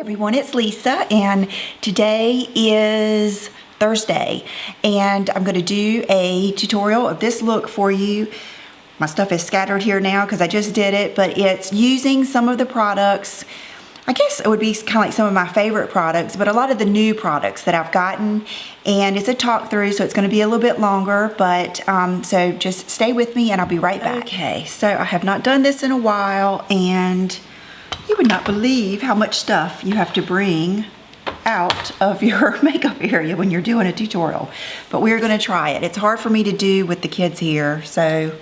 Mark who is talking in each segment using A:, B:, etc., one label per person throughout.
A: Everyone, it's Lisa, and today is Thursday, and I'm going to do a tutorial of this look for you. My stuff is scattered here now because I just did it, but it's using some of the products. I guess it would be kind of like some of my favorite products, but a lot of the new products that I've gotten, and it's a talk through, so it's going to be a little bit longer, but so just stay with me and I'll be right back. Okay, so I have not done this in a while, and you would not believe how much stuff you have to bring out of your makeup area when you're doing a tutorial, but we're going to try it. It's hard for me to do with the kids here, so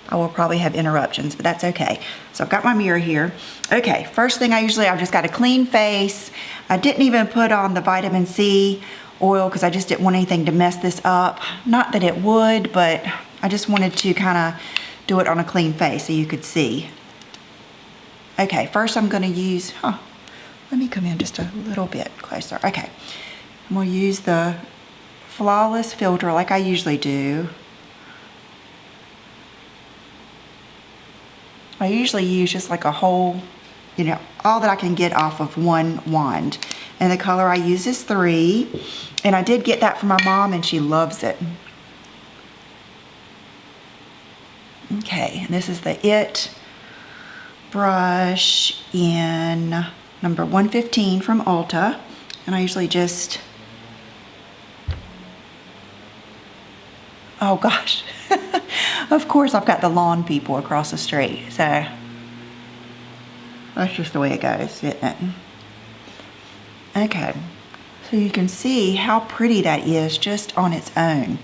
A: I will probably have interruptions, but that's okay. So I've got my mirror here. Okay, first thing I've just got a clean face. I didn't even put on the vitamin C oil because I just didn't want anything to mess this up. Not that it would, but I just wanted to kind of do it on a clean face so you could see. Okay, first I'm going to use, let me come in just a little bit closer. Okay, I'm going to use the Flawless filter like I usually do. I usually use just like a whole, all that I can get off of one wand. And the color I use is 3. And I did get that from my mom and she loves it. Okay, and this is the IT brush in number 115 from Ulta. And I usually just, oh gosh. Of course, I've got the lawn people across the street, so that's just the way it goes, isn't it? Okay, so you can see how pretty that is just on its own.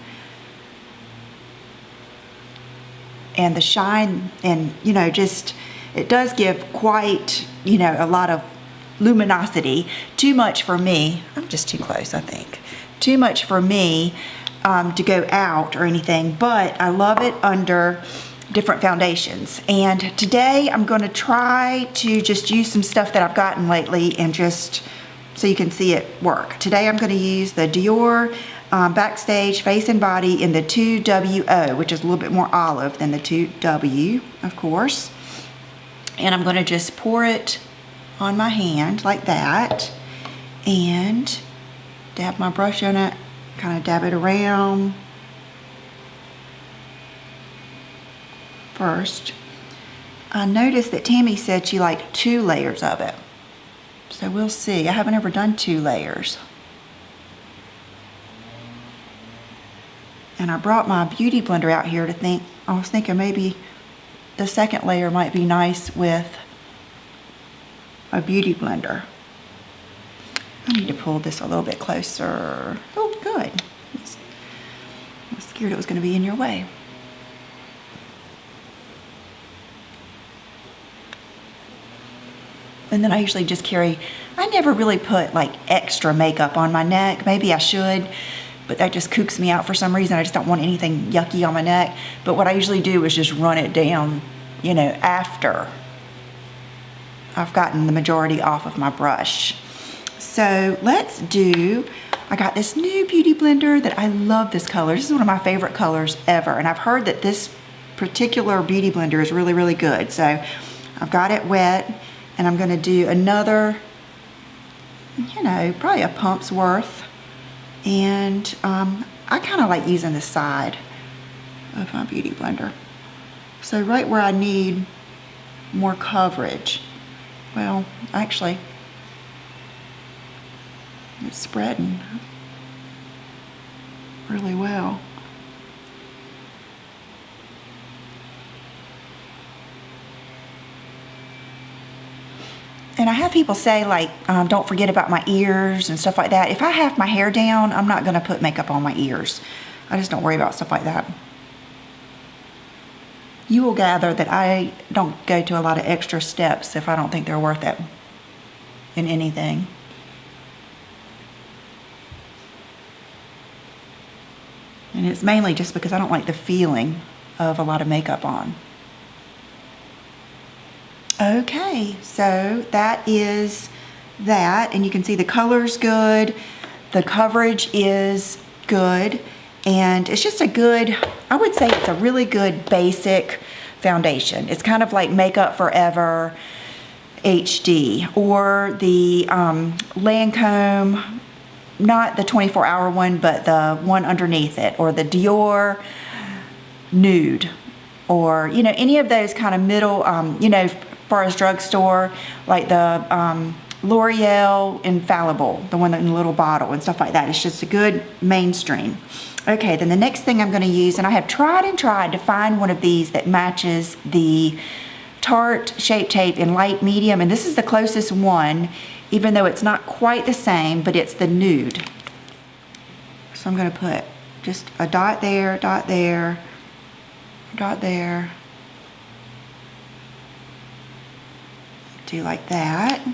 A: And the shine, and just, it does give quite, a lot of luminosity. Too much for me. I'm just too close, I think. Too much for me to go out or anything, but I love it under different foundations. And today I'm going to try to just use some stuff that I've gotten lately and just so you can see it work. Today I'm going to use the Dior Backstage Face and Body in the 2WO, which is a little bit more olive than the 2W, of course. And I'm going to just pour it on my hand like that and dab my brush on it. Kind of dab it around first. I noticed that Tammy said she liked 2 layers of it. So we'll see. I haven't ever done 2 layers. And I brought my beauty blender out here to think, I was thinking maybe the second layer might be nice with a beauty blender. I need to pull this a little bit closer. Oh, good. I was scared it was going to be in your way. And then I usually just carry, I never really put like extra makeup on my neck. Maybe I should, but that just kooks me out for some reason. I just don't want anything yucky on my neck. But what I usually do is just run it down, after I've gotten the majority off of my brush. So let's do, I got this new beauty blender that I love this color. This is one of my favorite colors ever. And I've heard that this particular beauty blender is really, really good. So I've got it wet and I'm gonna do another, probably a pump's worth. And I kind of like using the side of my beauty blender. So right where I need more coverage. Well, actually, it's spreading really well. And I have people say like, don't forget about my ears and stuff like that. If I have my hair down, I'm not gonna put makeup on my ears. I just don't worry about stuff like that. You will gather that I don't go to a lot of extra steps if I don't think they're worth it in anything. And it's mainly just because I don't like the feeling of a lot of makeup on. Okay, so that is that. And you can see the color's good. The coverage is good. And it's just a good, I would say it's a really good basic foundation. It's kind of like Makeup Forever. HD, or the Lancome, not the 24-hour one, but the one underneath it, or the Dior Nude, or, you know, any of those kind of middle, you know, as far as drugstore, like the L'Oreal Infallible, the one in the little bottle and stuff like that. It's just a good mainstream. Okay, then the next thing I'm going to use, and I have tried and tried to find one of these that matches the Tarte Shape Tape in light medium, and this is the closest one, even though it's not quite the same, but it's the nude. So I'm going to put just a dot there, dot there, dot there. Do like that.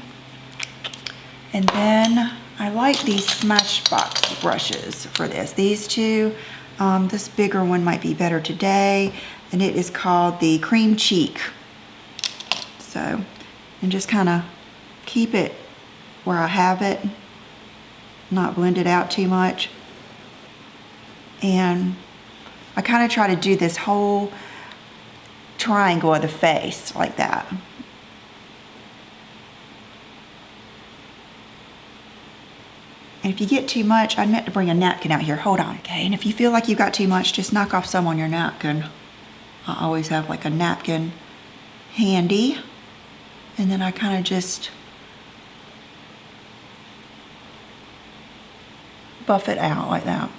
A: And then I like these Smashbox brushes for this. These two, this bigger one might be better today, and it is called the Cream Cheek. So, and just kind of keep it where I have it, not blend it out too much. And I kind of try to do this whole triangle of the face like that. And if you get too much, I meant to bring a napkin out here. Hold on, okay? And if you feel like you got too much, just knock off some on your napkin. I always have like a napkin handy. And then I kind of just buff it out like that.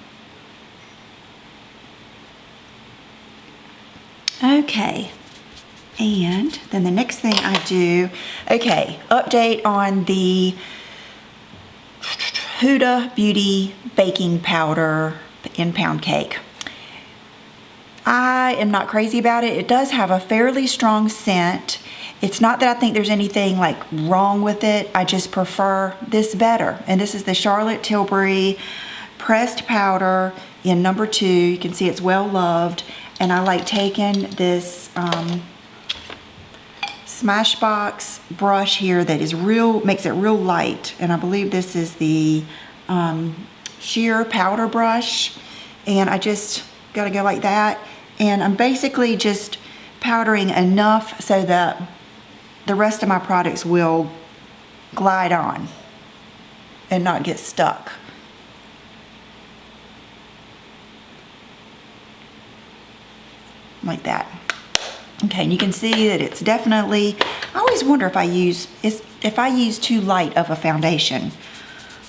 A: Okay. And then the next thing I do, okay, update on the Huda Beauty baking powder in pound cake. I am not crazy about it. It does have a fairly strong scent. It's not that I think there's anything like wrong with it. I just prefer this better. And this is the Charlotte Tilbury pressed powder in number 2. You can see it's well loved. And I like taking this Smashbox brush here that is makes it real light, and I believe this is the sheer powder brush, and I just gotta go like that, and I'm basically just powdering enough so that the rest of my products will glide on and not get stuck. Like that. Okay, and you can see that it's definitely, I always wonder if I use too light of a foundation.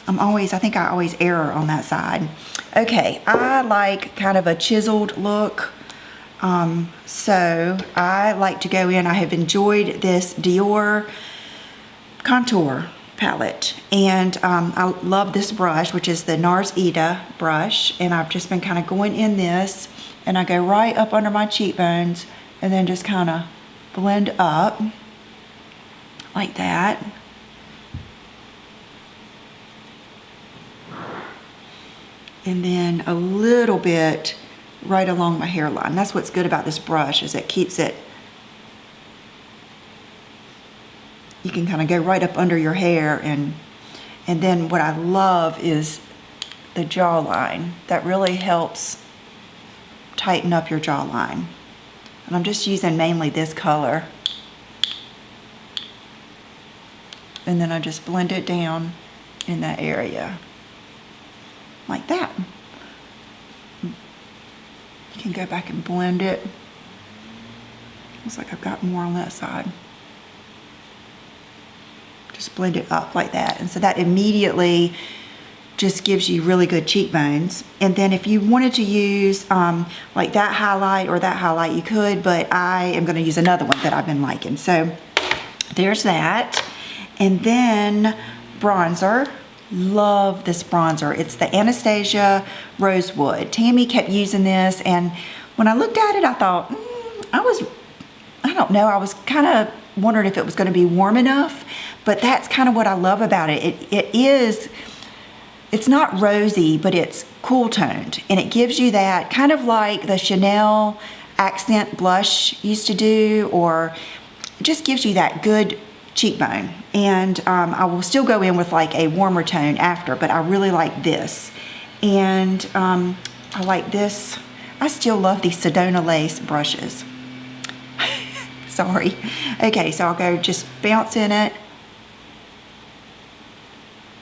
A: I think I always err on that side. Okay, I like kind of a chiseled look. So I like to go in, I have enjoyed this Dior contour palette, and I love this brush, which is the NARS Ida brush, and I've just been kind of going in this, and I go right up under my cheekbones, and then just kind of blend up like that. And then a little bit right along my hairline. That's what's good about this brush, is it keeps it, you can kind of go right up under your hair, and then what I love is the jawline. That really helps tighten up your jawline. And I'm just using mainly this color. And then I just blend it down in that area. Like that. You can go back and blend it. Looks like I've got more on that side. Just blend it up like that. And so that immediately just gives you really good cheekbones. And then if you wanted to use like that highlight or that highlight, you could, but I am going to use another one that I've been liking. So there's that. And then bronzer. Love this bronzer. It's the Anastasia Rosewood. Tammy kept using this, and when I looked at it, I thought, I don't know, I was kind of wondering if it was going to be warm enough, but that's kind of what I love about it. It's not rosy, but it's cool toned, and it gives you that kind of like the Chanel accent blush used to do, or it just gives you that good cheekbone. And I will still go in with like a warmer tone after, but I really like this. And I like this. I still love these Sedona lace brushes. Sorry. Okay, so I'll go just bounce in it.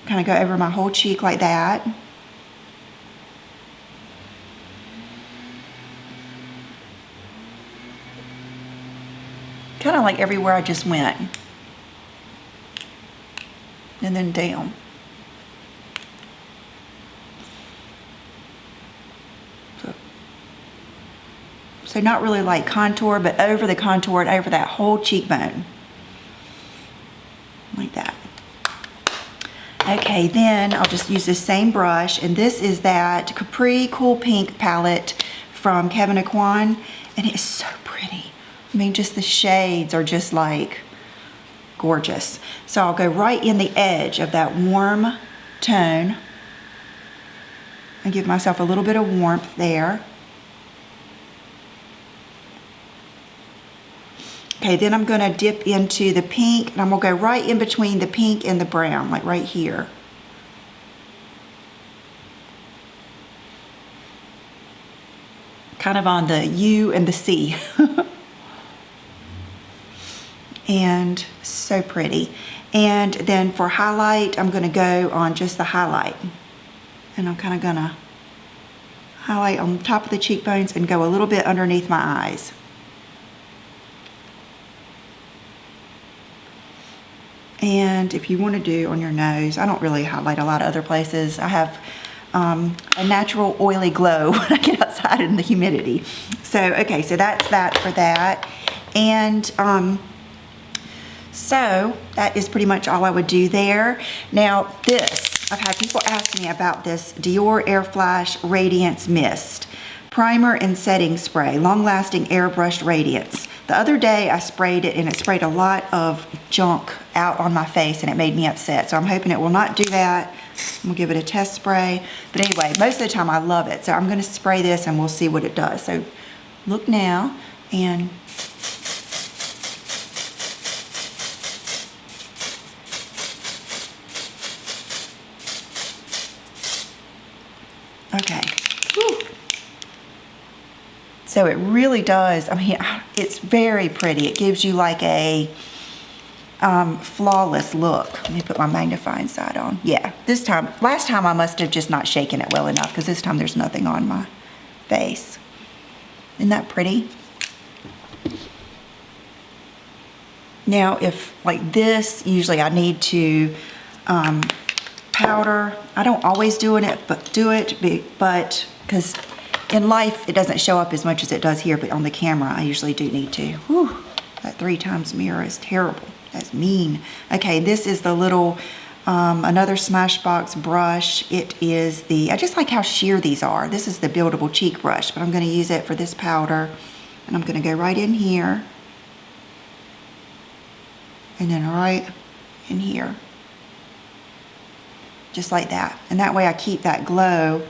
A: Kind of go over my whole cheek like that. Kind of like everywhere I just went. And then down. So not really like contour, but over the contour and over that whole cheekbone. Like that. Okay, then I'll just use this same brush, and this is that Capri Cool Pink palette from Kevyn Aucoin, and it's so pretty. I mean, just the shades are just like gorgeous. So I'll go right in the edge of that warm tone and give myself a little bit of warmth there. Okay, then I'm gonna dip into the pink, and I'm gonna go right in between the pink and the brown, like right here. Kind of on the U and the C. And so pretty. And then for highlight, I'm gonna go on just the highlight. And I'm kind of gonna highlight on top of the cheekbones and go a little bit underneath my eyes. And if you want to do on your nose, I don't really highlight a lot of other places. I have a natural oily glow when I get outside in the humidity. So, okay, so that's that for that. And so that is pretty much all I would do there. Now this, I've had people ask me about this Dior Air Flash Radiance Mist. Primer and setting spray, long-lasting airbrushed radiance. The other day I sprayed it and it sprayed a lot of junk out on my face and it made me upset. So I'm hoping it will not do that. I'm gonna give it a test spray. But anyway, most of the time I love it. So I'm gonna spray this and we'll see what it does. So look now and okay. Whew. So it really does, I mean, it's very pretty. It gives you like a flawless look. Let me put my magnifying side on. Yeah, this time, last time I must have just not shaken it well enough because this time there's nothing on my face. Isn't that pretty? Now, if like this, usually I need to powder. I don't always do it, but because in life, it doesn't show up as much as it does here, but on the camera, I usually do need to. Whew, that 3x mirror is terrible. That's mean. Okay, this is the little, another Smashbox brush. It is the, I just like how sheer these are. This is the buildable cheek brush, but I'm gonna use it for this powder. And I'm gonna go right in here. And then right in here. Just like that. And that way I keep that glow.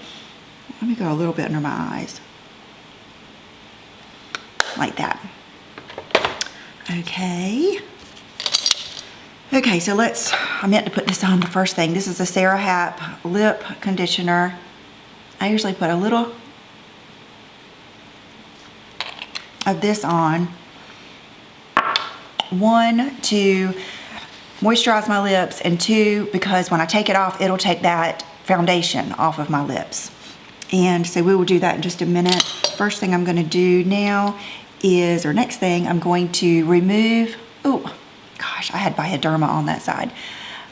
A: Let me go a little bit under my eyes. Like that. Okay. Okay, so I meant to put this on the first thing. This is a Sarah Happ lip conditioner. I usually put a little of this on. One, to moisturize my lips, and two, because when I take it off, it'll take that foundation off of my lips. And so we will do that in just a minute. First thing I'm gonna do now is, or next thing, I'm going to remove, oh gosh, I had Bioderma on that side.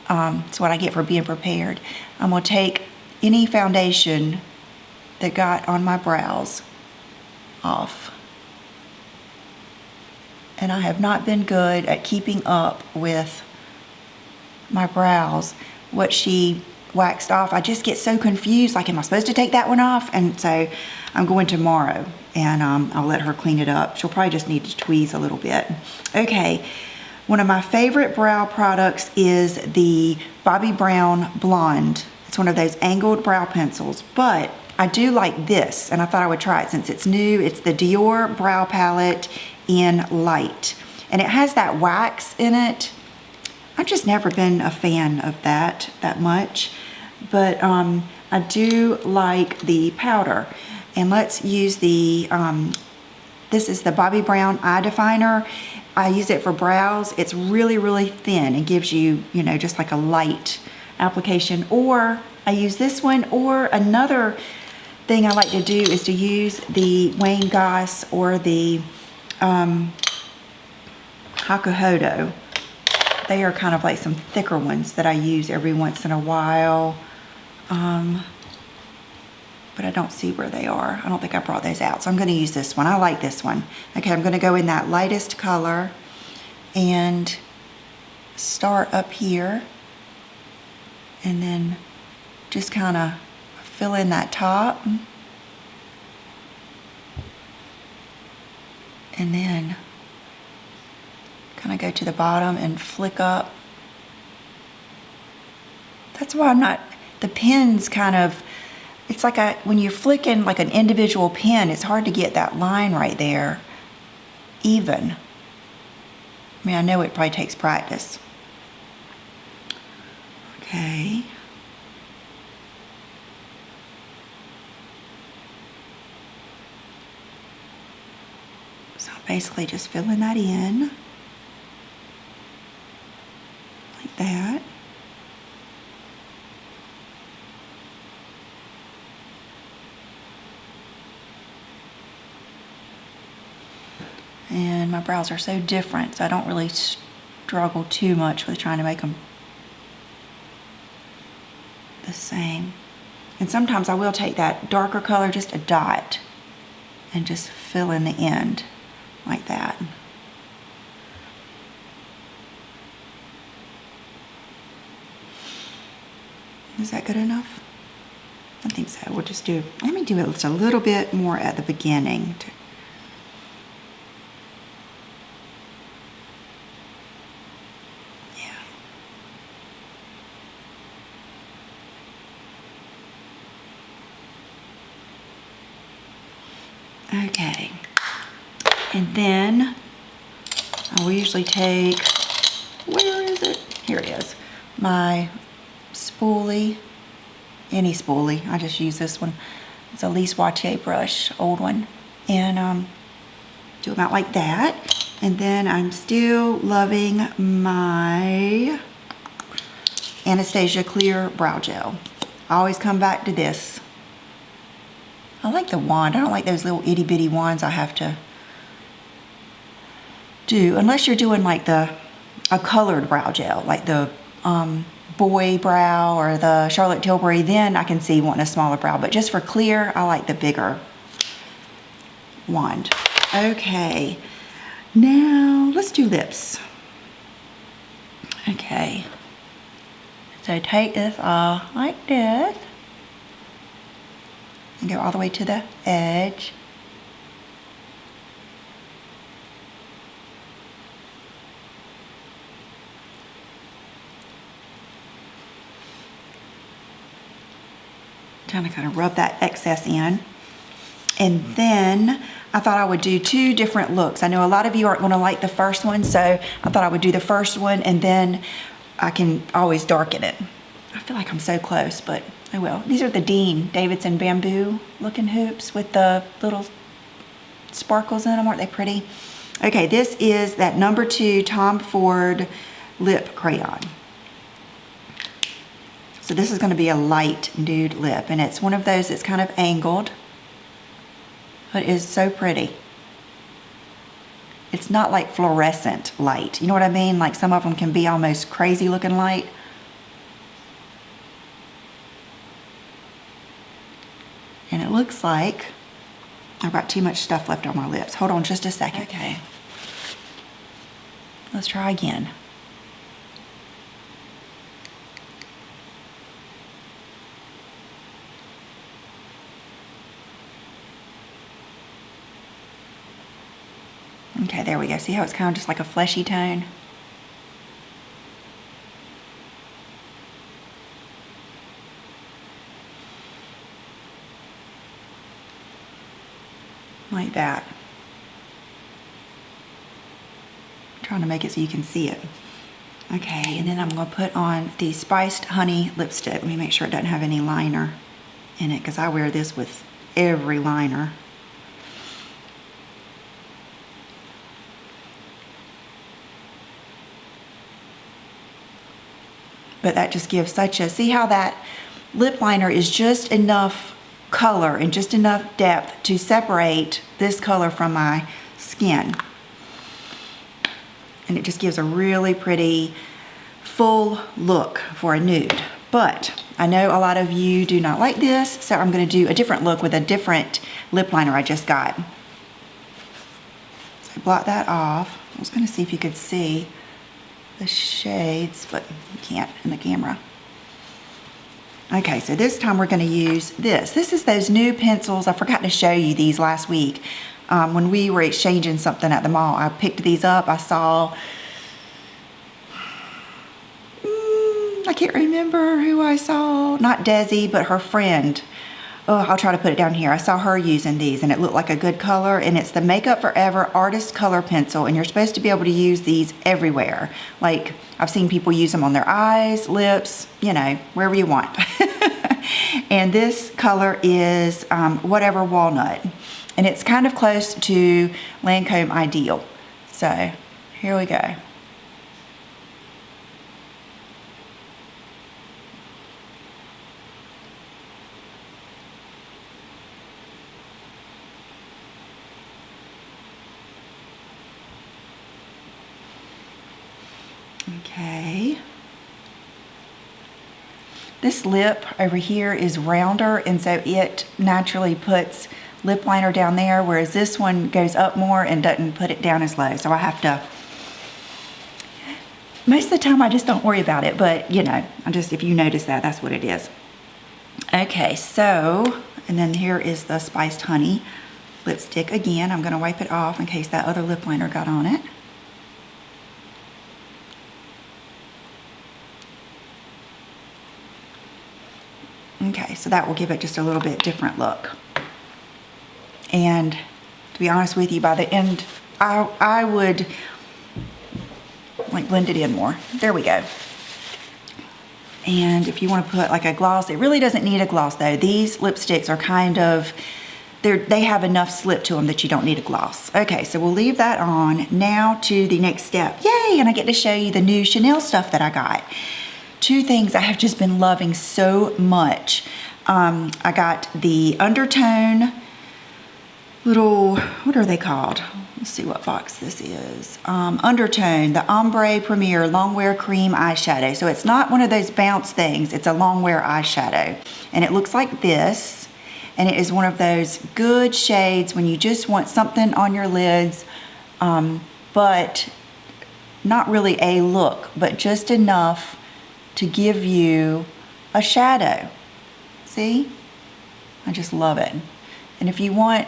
A: It's what I get for being prepared. I'm gonna take any foundation that got on my brows off. And I have not been good at keeping up with my brows. What she waxed off, I just get so confused, like, am I supposed to take that one off? And so I'm going tomorrow, and I'll let her clean it up. She'll probably just need to tweeze a little bit. Okay, one of my favorite brow products is the Bobbi Brown Blonde. It's one of those angled brow pencils, but I do like this, and I thought I would try it since it's new. It's the Dior Brow Palette in Light, and it has that wax in it. I've just never been a fan of that much, but I do like the powder. And let's use the, this is the Bobbi Brown Eye Definer, I use it for brows. It's really, really thin and gives you, you know, just like a light application. Or I use this one, or another thing I like to do is to use the Wayne Goss or the Hakuhodo. They are kind of like some thicker ones that I use every once in a while. But I don't see where they are. I don't think I brought those out. So I'm gonna use this one. I like this one. Okay, I'm gonna go in that lightest color and start up here. And then just kind of fill in that top. And then kind of go to the bottom and flick up. That's why I'm not, the pen's kind of, it's like when you're flicking like an individual pen, it's hard to get that line right there even. I mean, I know it probably takes practice. Okay. So basically just filling that in like that. And my brows are so different, so I don't really struggle too much with trying to make them the same. And sometimes I will take that darker color, just a dot, and just fill in the end like that. Is that good enough? I think so. We'll just do, let me do it just a little bit more at the beginning. Okay, and then I will usually take, where is it? Here it is. My spoolie, any spoolie. I just use this one. It's a Lise Watier brush, old one. And do them out like that. And then I'm still loving my Anastasia Clear Brow Gel. I always come back to this. I like the wand. I don't like those little itty bitty wands I have to do, unless you're doing like a colored brow gel, like the Boy Brow or the Charlotte Tilbury, then I can see wanting a smaller brow. But just for clear, I like the bigger wand. Okay, now let's do lips. Okay, so take this off like this. And go all the way to the edge. Trying to kind of rub that excess in. And then I thought I would do two different looks. I know a lot of you aren't going to like the first one, so I thought I would do the first one and then I can always darken it. I feel like I'm so close, but I will. These are the Dean Davidson bamboo looking hoops with the little sparkles in them. Aren't they pretty? Okay, this is that number 2 Tom Ford lip crayon. So this is going to be a light nude lip, and it's one of those that's kind of angled, but it is so pretty. It's not like fluorescent light. You know what I mean? Like some of them can be almost crazy looking light. And it looks like I've got too much stuff left on my lips. Hold on just a second. Okay. Let's try again. Okay, there we go. See how it's kind of just like a fleshy tone? Like that. I'm trying to make it so you can see it. Okay, and then I'm going to put on the Spiced Honey lipstick. Let me make sure it doesn't have any liner in it, because I wear this with every liner. but that just gives such a, see how that lip liner is just enough color and just enough depth to separate this color from my skin. And it just gives a really pretty full look for a nude. But I know a lot of you do not like this, so I'm going to do a different look with a different lip liner I just got. So blot that off. I was going to see if you could see the shades, but you can't in the camera. Okay, so this time we're going to use this. This is those new pencils. I forgot to show you these last week. When we were exchanging something at the mall, I picked these up. I saw, I can't remember who I saw. Not Desi, but her friend. Oh, I'll try to put it down here. I saw her using these and it looked like a good color, and it's the Makeup Forever Artist Color Pencil, and you're supposed to be able to use these everywhere. Like, I've seen people use them on their eyes, lips, you know, wherever you want. And this color is Whatever Walnut, and it's kind of close to Lancome Ideal. So here we go. Okay. This lip over here is rounder, and so it naturally puts lip liner down there, whereas this one goes up more and doesn't put it down as low. So I have to, most of the time I just don't worry about it, but you know, if you notice that, that's what it is. Okay, so, and then here is the Spiced Honey lipstick. Again, I'm gonna wipe it off in case that other lip liner got on it. Okay, so that will give it just a little bit different look. And to be honest with you, by the end, I would like blend it in more. There we go. And if you want to put like a gloss, it really doesn't need a gloss though. These lipsticks are kind of, they have enough slip to them that you don't need a gloss. Okay, so we'll leave that on. Now to the next step. Yay, and I get to show you the new Chanel stuff that I got. Two things I have just been loving so much. I got the Undertone little, what are they called? Let's see what box this is. Undertone, the Ombre Premier Longwear Cream Eyeshadow. So it's not one of those bounce things, it's a longwear eyeshadow. And it looks like this, and it is one of those good shades when you just want something on your lids, but not really a look, but just enough to give you a shadow. See? I just love it. And if you want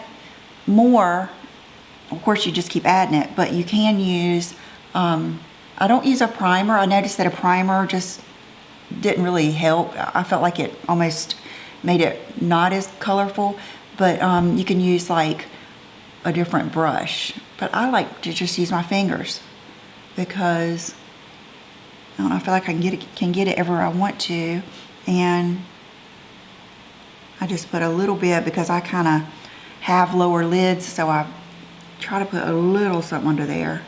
A: more, of course you just keep adding it, but you can use, I don't use a primer. I noticed that a primer just didn't really help. I felt like it almost made it not as colorful, but you can use like a different brush. But I like to just use my fingers because I don't know, I feel like I can get it everywhere I want to. And I just put a little bit because I kind of have lower lids, so I try to put a little something under there.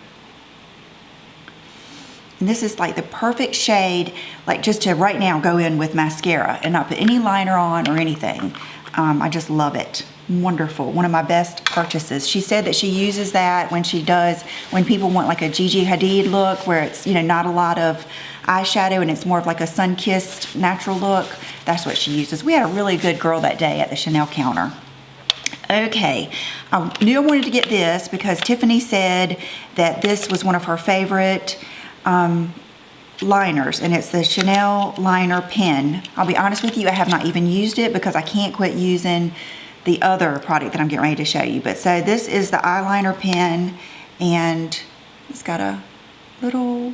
A: And this is like the perfect shade, like just to right now go in with mascara and not put any liner on or anything. I just love it. Wonderful. One of my best purchases. She said that she uses that when people want like a Gigi Hadid look where it's, you know, not a lot of eyeshadow and it's more of like a sun-kissed natural look. That's what she uses. We had a really good girl that day at the Chanel counter. Okay, I knew I wanted to get this because Tiffany said that this was one of her favorite liners, and it's the Chanel Liner Pen. I'll be honest with you, I have not even used it because I can't quit using the other product that I'm getting ready to show you. But so this is the eyeliner pen, and it's got a little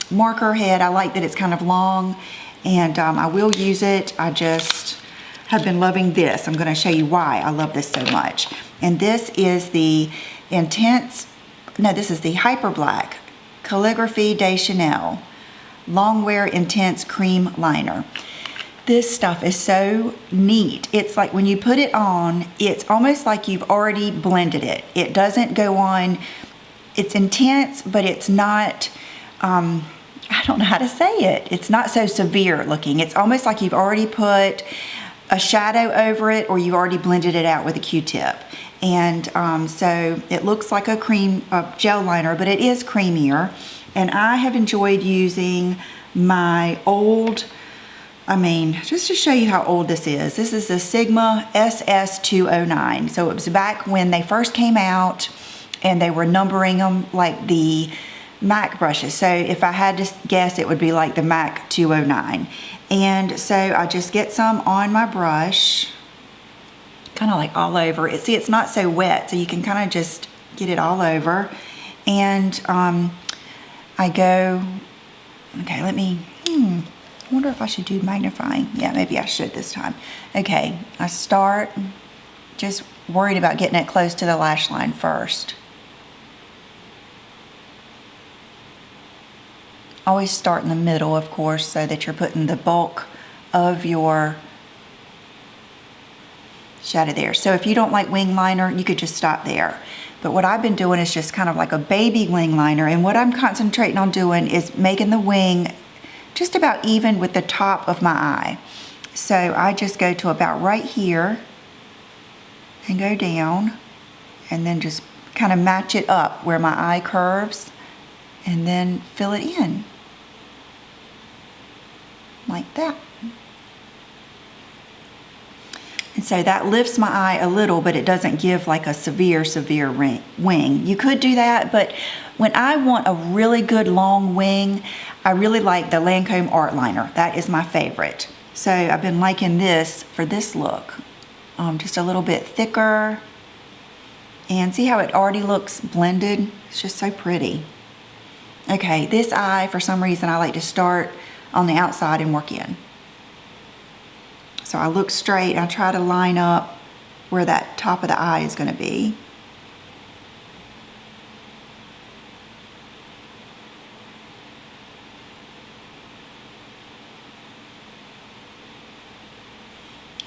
A: marker head. I like that it's kind of long, and I will use it. I just have been loving this. I'm going to show you why I love this so much. And this is the this is the Hyper Black Calligraphy de Chanel Longwear Intense Cream Liner. This stuff is so neat. It's like when you put it on, it's almost like you've already blended it. It doesn't go on, it's intense, but it's not, I I don't know how to say it. It's not so severe looking. It's almost like you've already put a shadow over it or you've already blended it out with a Q-tip. And so it looks like a gel liner, but it is creamier. And I have enjoyed using my old, just to show you how old this is the Sigma SS209. So it was back when they first came out and they were numbering them like the MAC brushes. So if I had to guess, it would be like the MAC 209. And so I just get some on my brush, kind of like all over it. See, it's not so wet, so you can kind of just get it all over. And I go, okay, I wonder if I should do magnifying. Yeah, maybe I should this time. Okay, I start just worried about getting it close to the lash line first. Always start in the middle, of course, so that you're putting the bulk of your shadow there. So if you don't like wing liner, you could just stop there. But what I've been doing is just kind of like a baby wing liner, and what I'm concentrating on doing is making the wing just about even with the top of my eye. So I just go to about right here and go down and then just kind of match it up where my eye curves and then fill it in like that. And so that lifts my eye a little, but it doesn't give like a severe wing. You could do that, but when I want a really good long wing, I really like the Lancome Art Liner. That is my favorite. So I've been liking this for this look. Just a little bit thicker. And see how it already looks blended? It's just so pretty. Okay, this eye, for some reason, I like to start on the outside and work in. So I look straight and I try to line up where that top of the eye is going to be.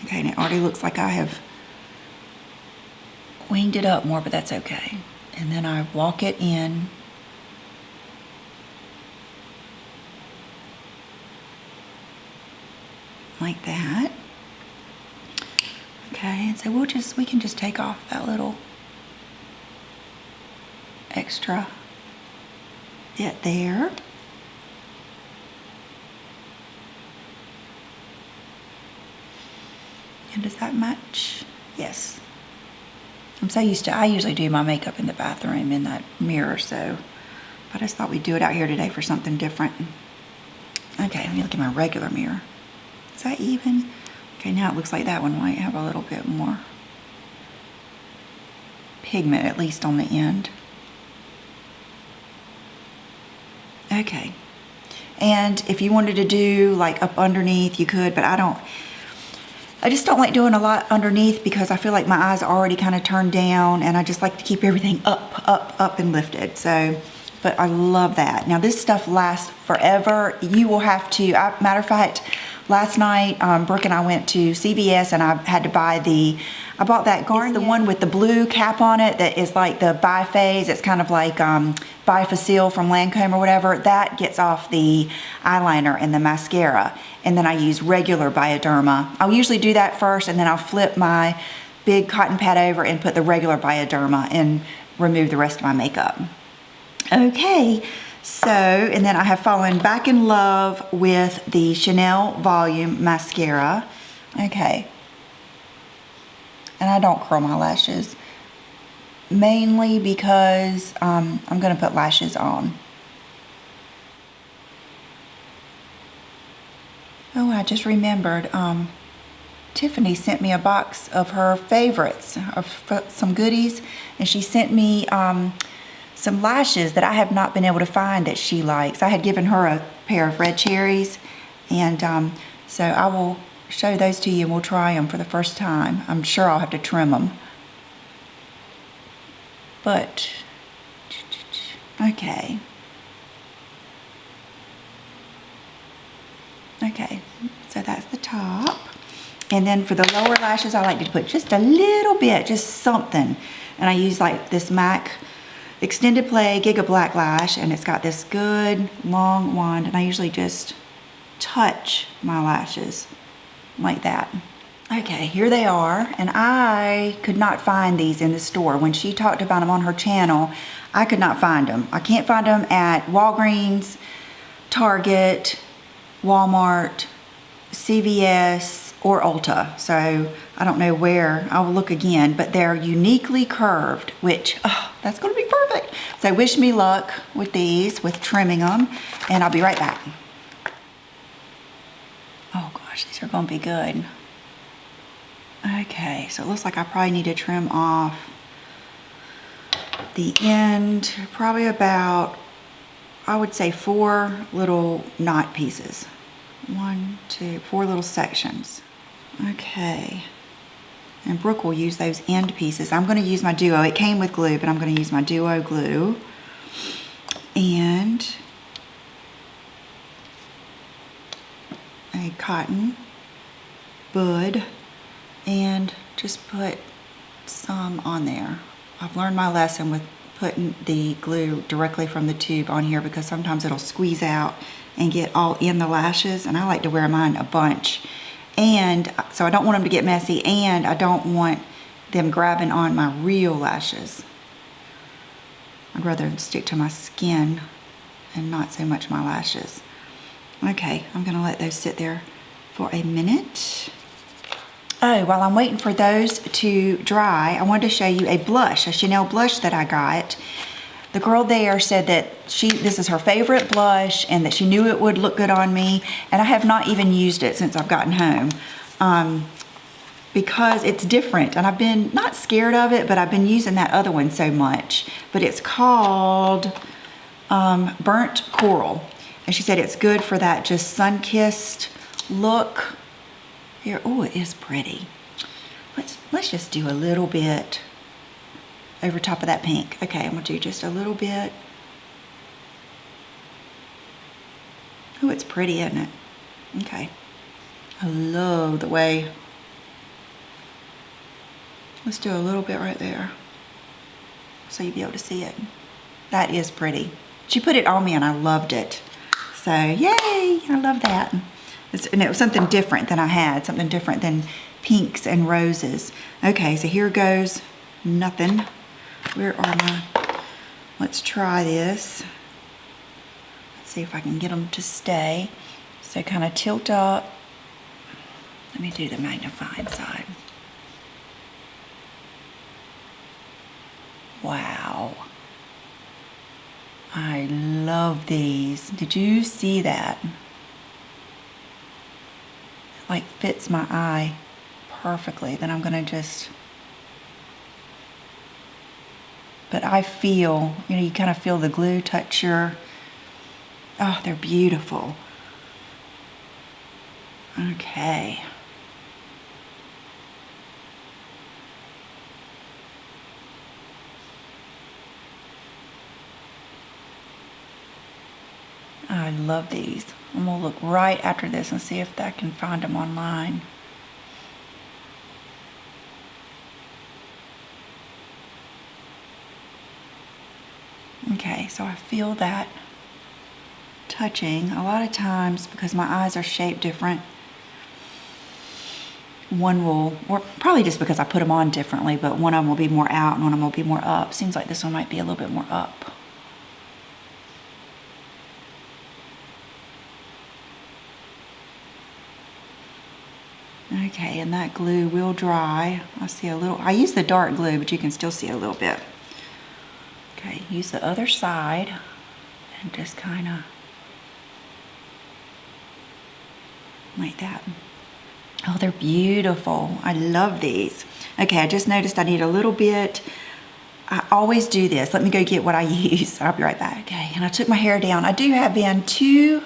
A: Okay, and it already looks like I have winged it up more, but that's okay. And then I walk it in. Like that. Okay, and so we can just take off that little extra bit there. And does that match? Yes. I'm so used to, I usually do my makeup in the bathroom in that mirror, so I just thought we'd do it out here today for something different. Okay, let me look at my regular mirror. Is that even? Okay, now it looks like that one might have a little bit more pigment, at least on the end. Okay. And if you wanted to do like up underneath, you could, but I just don't like doing a lot underneath because I feel like my eyes are already kind of turned down, and I just like to keep everything up and lifted. So, but I love that. Now this stuff lasts forever. You will have to, matter of fact, last night, Brooke and I went to CVS and I had to buy I bought that Garnier. It's the one with the blue cap on it that is like the Bi-Phase. It's kind of like Bifacil from Lancome or whatever. That gets off the eyeliner and the mascara. And then I use regular Bioderma. I'll usually do that first, and then I'll flip my big cotton pad over and put the regular Bioderma and remove the rest of my makeup. Okay. So, and then I have fallen back in love with the Chanel Volume Mascara. Okay. And I don't curl my lashes, mainly because I'm going to put lashes on. Oh, I just remembered, Tiffany sent me a box of her favorites, of some goodies, and she sent me some lashes that I have not been able to find that she likes. I had given her a pair of red cherries, and so I will show those to you and we'll try them for the first time. I'm sure I'll have to trim them. But, okay. Okay, so that's the top. And then for the lower lashes, I like to put just a little bit, just something. And I use like this MAC Extended Play Giga Black Lash, and it's got this good long wand, and I usually just touch my lashes like that. Okay, here they are, and I could not find these in the store. When she talked about them on her channel, I could not find them. I can't find them at Walgreens, Target, Walmart, CVS, or Ulta. So I don't know where. I'll look again, but they're uniquely curved, which, oh, that's gonna be perfect. So wish me luck with these, with trimming them, and I'll be right back. Oh gosh, these are gonna be good. Okay, so it looks like I probably need to trim off the end, probably about, I would say 4 little knot pieces. 1, 2, 4 little sections. Okay, and Brooke will use those end pieces. I'm gonna use my Duo. It came with glue, but I'm gonna use my Duo glue. And a cotton bud, and just put some on there. I've learned my lesson with putting the glue directly from the tube on here, because sometimes it'll squeeze out and get all in the lashes, and I like to wear mine a bunch. And so I don't want them to get messy, and I don't want them grabbing on my real lashes. I'd rather stick to my skin and not so much my lashes. Okay, I'm gonna let those sit there for a minute. Oh, while I'm waiting for those to dry, I wanted to show you a blush, a Chanel blush that I got. The girl there said that this is her favorite blush and that she knew it would look good on me, and I have not even used it since I've gotten home because it's different, and I've been not scared of it, but I've been using that other one so much. But it's called Burnt Coral, and she said it's good for that just sun-kissed look. Here, oh, it is pretty. Let's just do a little bit over top of that pink. Okay, I'm gonna do just a little bit. Oh, it's pretty, isn't it? Okay. I love the way. Let's do a little bit right there, so you'll be able to see it. That is pretty. She put it on me and I loved it. So, yay, I love that. And it was something different than I had, something different than pinks and roses. Okay, so here goes nothing. Where are my, let's try this. Let's see if I can get them to stay. So kind of tilt up. Let me do the magnifying side. Wow. I love these. Did you see that? It like fits my eye perfectly. Then I'm gonna just, but I feel, you know, you kind of feel the glue touch your, oh, they're beautiful. Okay. I love these. I'm gonna look right after this and see if I can find them online. Okay, so I feel that touching. A lot of times, because my eyes are shaped different, one will, or probably just because I put them on differently, but one of them will be more out and one of them will be more up. Seems like this one might be a little bit more up. Okay, and that glue will dry. I see a little, I use the dark glue, but you can still see a little bit. Okay, use the other side and just kind of like that. Oh, they're beautiful. I love these. Okay, I just noticed I need a little bit. I always do this. Let me go get what I use. I'll be right back. Okay, and I took my hair down. I do have in 2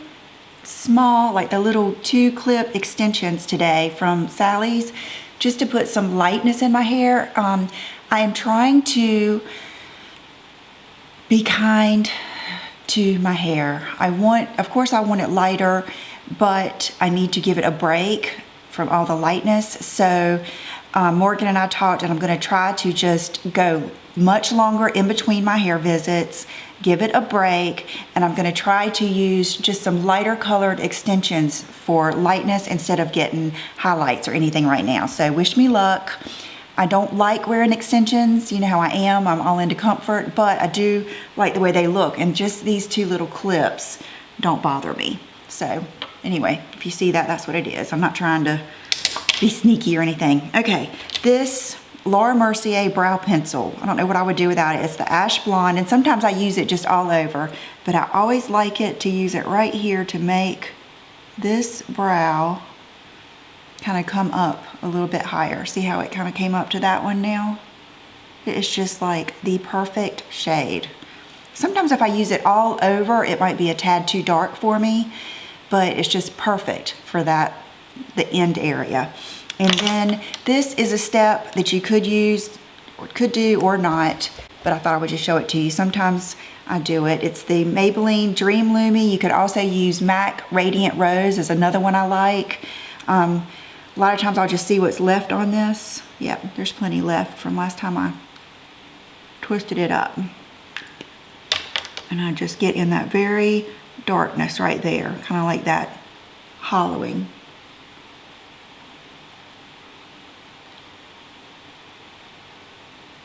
A: small, like the little 2-clip extensions today from Sally's, just to put some lightness in my hair. I am trying to be kind to my hair. Of course I want it lighter, but I need to give it a break from all the lightness. So Morgan and I talked, and I'm going to try to just go much longer in between my hair visits, give it a break, and I'm going to try to use just some lighter colored extensions for lightness instead of getting highlights or anything right now. So wish me luck. I don't like wearing extensions, you know how I am, I'm all into comfort, but I do like the way they look, and just these two little clips don't bother me. So anyway, if you see that, that's what it is. I'm not trying to be sneaky or anything. Okay, this Laura Mercier brow pencil, I don't know what I would do without it. It's the ash blonde, and sometimes I use it just all over, but I always like it to use it right here to make this brow kind of come up a little bit higher. See how it kind of came up to that one now? It's just like the perfect shade. Sometimes if I use it all over, it might be a tad too dark for me, but it's just perfect for that, the end area. And then this is a step that you could use, or could do or not, but I thought I would just show it to you. Sometimes I do it. It's the Maybelline Dream Lumi. You could also use MAC Radiant Rose is another one I like. A lot of times I'll just see what's left on this. Yep, there's plenty left from last time I twisted it up. And I just get in that very darkness right there, kind of like that hollowing.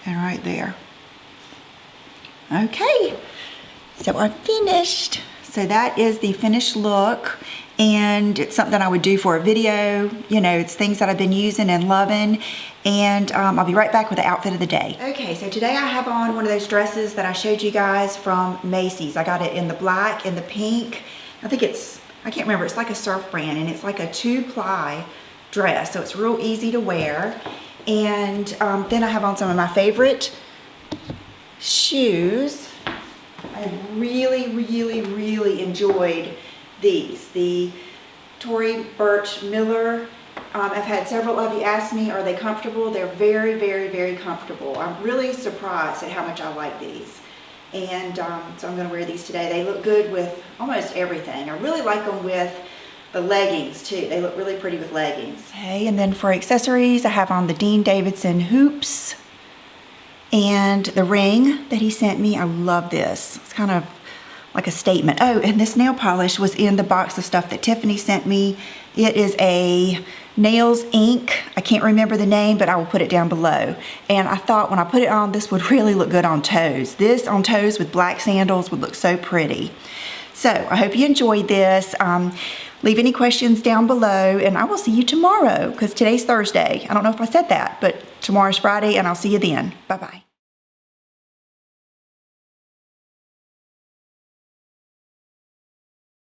A: And right there. Okay, so I'm finished. So that is the finished look, and it's something I would do for a video. You know, it's things that I've been using and loving, and I'll be right back with the outfit of the day. Okay, so today I have on one of those dresses that I showed you guys from Macy's. I got it in the black and the pink. I think it's, I can't remember, it's like a surf brand, and it's like a 2-ply dress, so it's real easy to wear. And then I have on some of my favorite shoes. I really enjoyed these. The Tory Burch Miller. I've had several of you ask me, are they comfortable? They're very comfortable. I'm really surprised at how much I like these. And so I'm going to wear these today. They look good with almost everything. I really like them with the leggings too. They look really pretty with leggings. Okay, and then for accessories, I have on the Dean Davidson hoops and the ring that he sent me. I love this. It's kind of like a statement. Oh, and this nail polish was in the box of stuff that Tiffany sent me. It is a Nails ink. I can't remember the name, but I will put it down below. And I thought when I put it on, this would really look good on toes. This on toes with black sandals would look so pretty. So I hope you enjoyed this. Leave any questions down below, and I will see you tomorrow, because today's Thursday. I don't know if I said that, but tomorrow's Friday, and I'll see you then. Bye-bye.